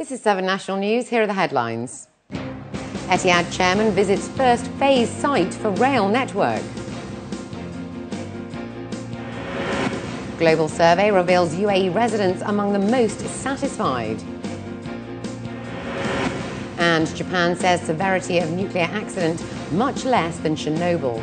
This is 7National News. Here are the headlines. Etihad chairman visits first phase site for rail network. Global survey reveals UAE residents among the most satisfied. And Japan says severity of nuclear accident much less than Chernobyl.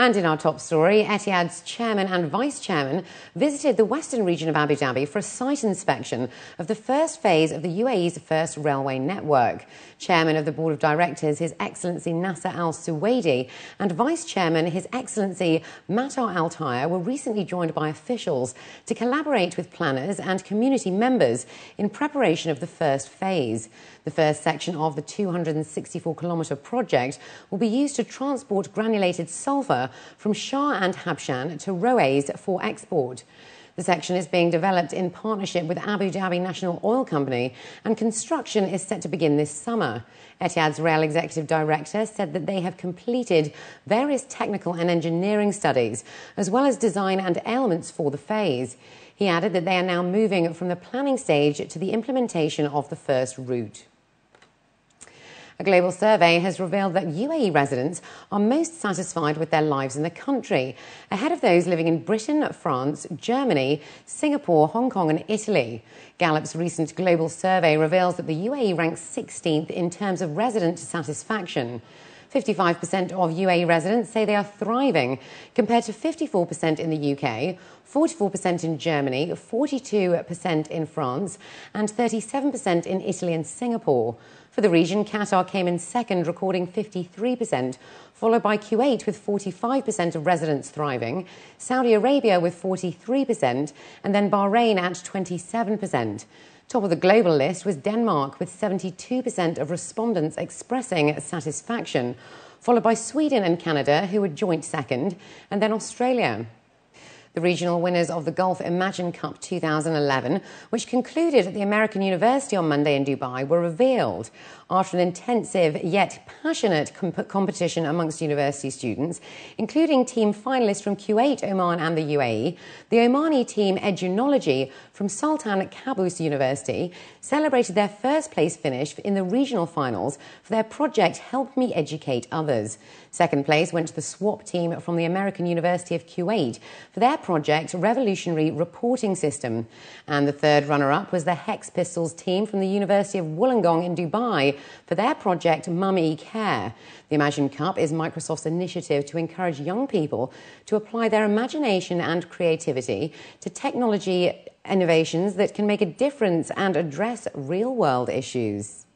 And in our top story, Etihad's chairman and vice chairman visited the western region of Abu Dhabi for a site inspection of the first phase of the UAE's first railway network. Chairman of the Board of Directors, His Excellency Nasser Al Suwaidi, and Vice Chairman, His Excellency Matar Al Taya, were recently joined by officials to collaborate with planners and community members in preparation of the first phase. The first section of the 264-kilometre project will be used to transport granulated sulphur from Shah and Habshan to Ruwais for export. The section is being developed in partnership with Abu Dhabi National Oil Company, and construction is set to begin this summer. Etihad's Rail Executive Director said that they have completed various technical and engineering studies, as well as design and elements for the phase. He added that they are now moving from the planning stage to the implementation of the first route. A global survey has revealed that UAE residents are most satisfied with their lives in the country, ahead of those living in Britain, France, Germany, Singapore, Hong Kong and Italy. Gallup's recent global survey reveals that the UAE ranks 16th in terms of resident satisfaction. 55% of UAE residents say they are thriving, compared to 54% in the UK, 44% in Germany, 42% in France, and 37% in Italy and Singapore. For the region, Qatar came in second, recording 53%, followed by Kuwait with 45% of residents thriving, Saudi Arabia with 43%, and then Bahrain at 27%. Top of the global list was Denmark, with 72% of respondents expressing satisfaction, followed by Sweden and Canada, who were joint second, and then Australia. The regional winners of the Gulf Imagine Cup 2011, which concluded at the American University on Monday in Dubai, were revealed. After an intensive yet passionate competition amongst university students, including team finalists from Kuwait, Oman and the UAE, the Omani team Edunology from Sultan Qaboos University celebrated their first place finish in the regional finals for their project Help Me Educate Others. Second place went to the SWAP team from the American University of Kuwait for their project Revolutionary Reporting System. And the third runner-up was the Hex Pistols team from the University of Wollongong in Dubai for their project Mummy Care. The Imagine Cup is Microsoft's initiative to encourage young people to apply their imagination and creativity to technology innovations that can make a difference and address real-world issues.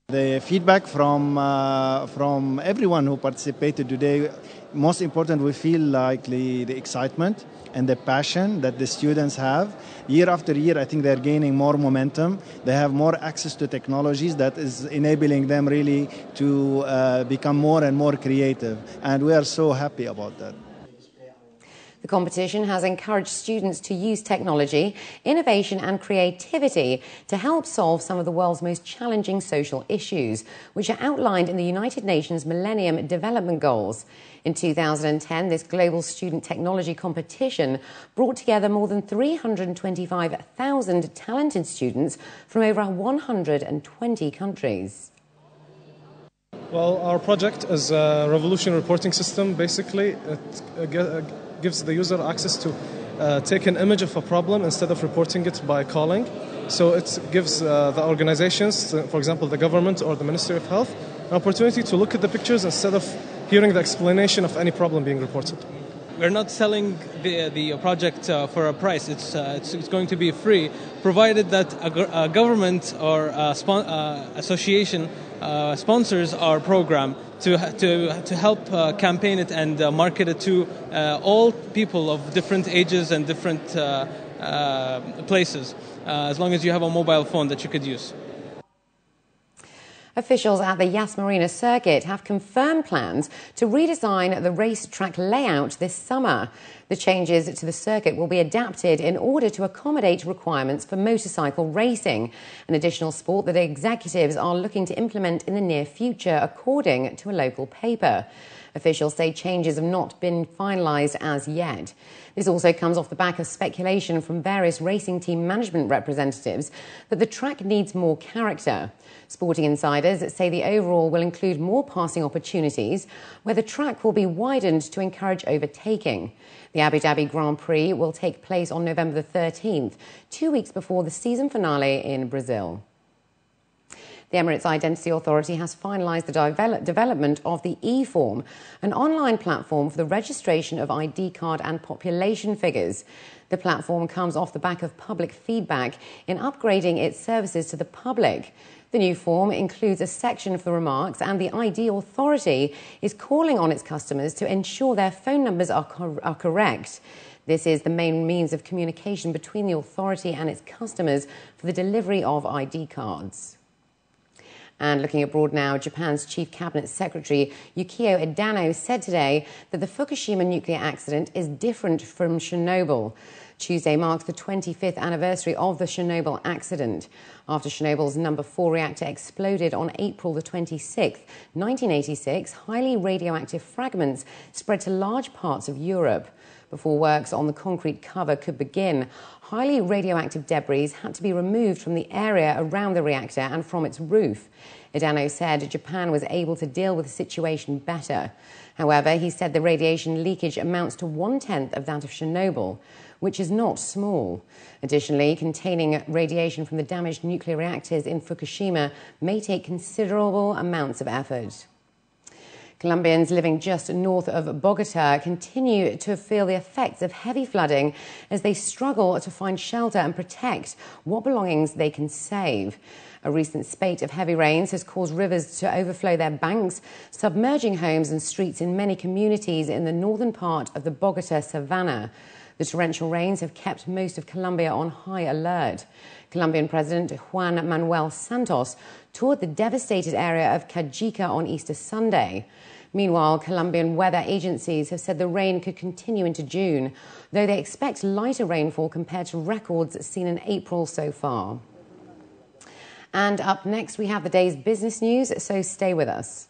The feedback from everyone who participated today, most important, we feel like the excitement and the passion that the students have. Year after year, I think they're gaining more momentum. They have more access to technologies that is enabling them really to become more and more creative. And we are so happy about that. The competition has encouraged students to use technology, innovation and creativity to help solve some of the world's most challenging social issues, which are outlined in the United Nations Millennium Development Goals. In 2010, this global student technology competition brought together more than 325,000 talented students from over 120 countries. Well, our project is a revolutionary reporting system. Basically, it gives the user access to take an image of a problem instead of reporting it by calling. So it gives the organizations, for example, the government or the Ministry of Health, an opportunity to look at the pictures instead of hearing the explanation of any problem being reported. We're not selling the project for a price. It's going to be free, provided that a government or association sponsors our program to help campaign it and market it to all people of different ages and different places, as long as you have a mobile phone that you could use. Officials at the Yas Marina Circuit have confirmed plans to redesign the racetrack layout this summer. The changes to the circuit will be adapted in order to accommodate requirements for motorcycle racing, an additional sport that executives are looking to implement in the near future, according to a local paper. Officials say changes have not been finalised as yet. This also comes off the back of speculation from various racing team management representatives that the track needs more character. Sporting insiders say the overhaul will include more passing opportunities, where the track will be widened to encourage overtaking. The Abu Dhabi Grand Prix will take place on November the 13th, 2 weeks before the season finale in Brazil. The Emirates Identity Authority has finalised the development of the e-form, an online platform for the registration of ID card and population figures. The platform comes off the back of public feedback in upgrading its services to the public. The new form includes a section for remarks, and the ID Authority is calling on its customers to ensure their phone numbers are correct. This is the main means of communication between the authority and its customers for the delivery of ID cards. And looking abroad now, Japan's Chief Cabinet Secretary Yukio Edano said today that the Fukushima nuclear accident is different from Chernobyl. Tuesday marks the 25th anniversary of the Chernobyl accident, after Chernobyl's number 4 reactor exploded on April the 26th, 1986. Highly radioactive fragments spread to large parts of Europe. Before works on the concrete cover could begin, highly radioactive debris had to be removed from the area around the reactor and from its roof. Edano said Japan was able to deal with the situation better. However, he said the radiation leakage amounts to 1/10 of that of Chernobyl, which is not small. Additionally, containing radiation from the damaged nuclear reactors in Fukushima may take considerable amounts of effort. Colombians living just north of Bogotá continue to feel the effects of heavy flooding as they struggle to find shelter and protect what belongings they can save. A recent spate of heavy rains has caused rivers to overflow their banks, submerging homes and streets in many communities in the northern part of the Bogotá savannah. The torrential rains have kept most of Colombia on high alert. Colombian President Juan Manuel Santos toured the devastated area of Cajica on Easter Sunday. Meanwhile, Colombian weather agencies have said the rain could continue into June, though they expect lighter rainfall compared to records seen in April so far. And up next, we have the day's business news, so stay with us.